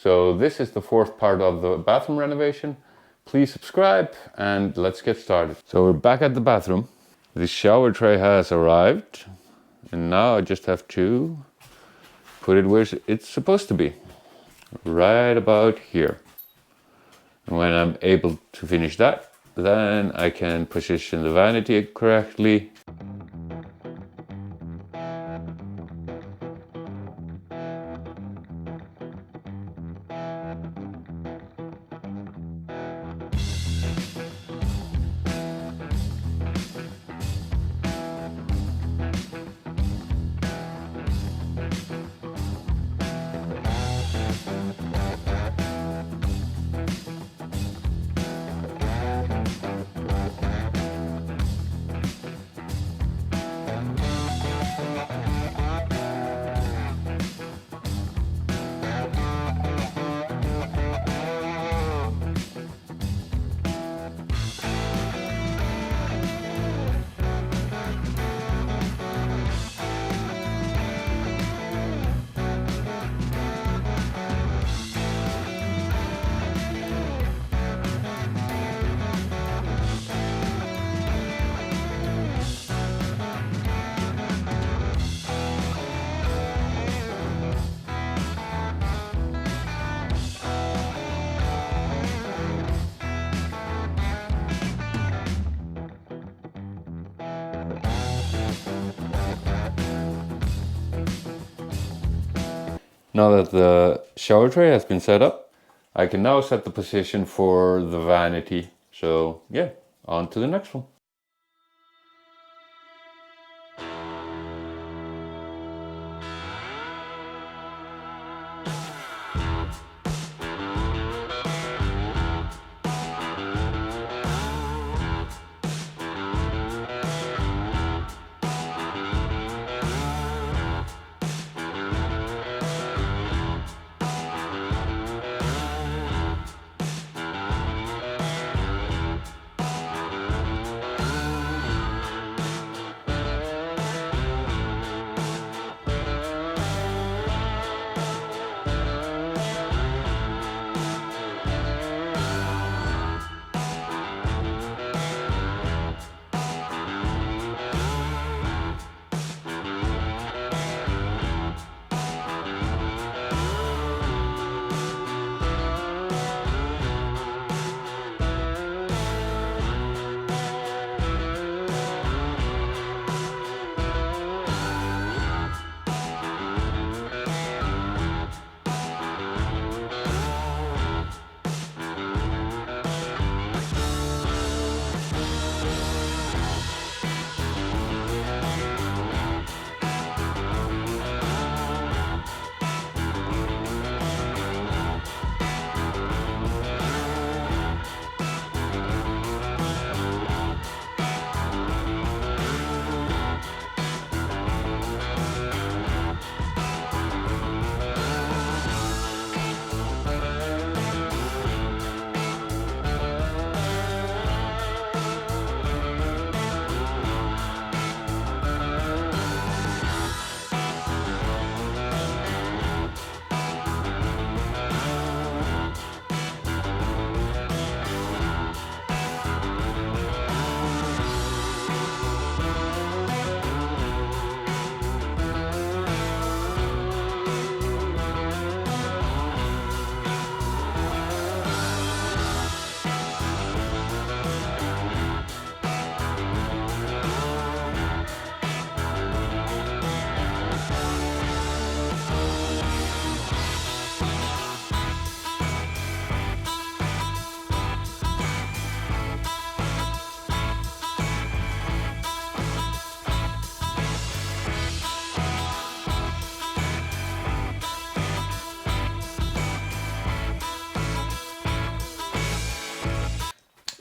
So this is the fourth part of the bathroom renovation. Please subscribe and let's get started. So we're back at the bathroom. The shower tray has arrived and now I just have to put it where it's supposed to be, right about here. And when I'm able to finish that, then I can position the vanity correctly. Now that the shower tray has been set up, I can now set the position for the vanity. So yeah, on to the next one.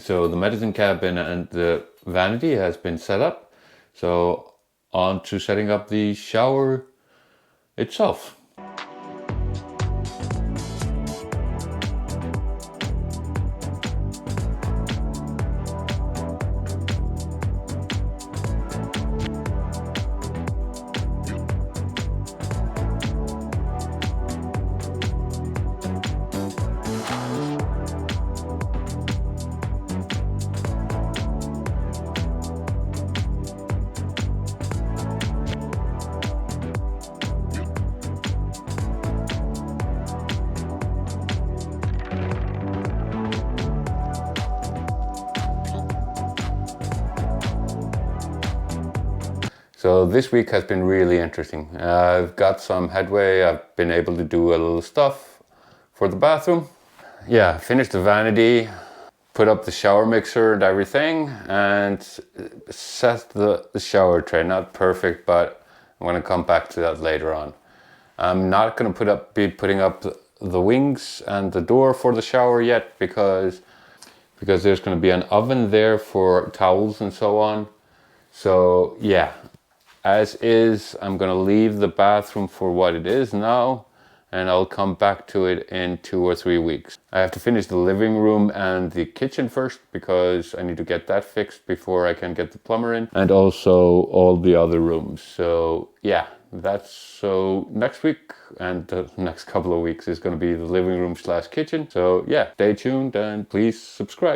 So the medicine cabinet and the vanity has been set up. So on to setting up the shower itself. So this week has been really interesting. I've got some headway. I've been able to do a little stuff for the bathroom. Yeah, finished the vanity, put up the shower mixer and everything, and set the shower tray. Not perfect, but I'm gonna come back to that later on. I'm not gonna be putting up the wings and the door for the shower yet because there's gonna be an oven there for towels and so on. So yeah, as is, I'm gonna leave the bathroom for what it is now, and I'll come back to it in 2 or 3 weeks. I have to finish the living room and the kitchen first because I need to get that fixed before I can get the plumber in, and also all the other rooms. So yeah, so next week and the next couple of weeks is going to be the living room / kitchen. So yeah, stay tuned and please subscribe.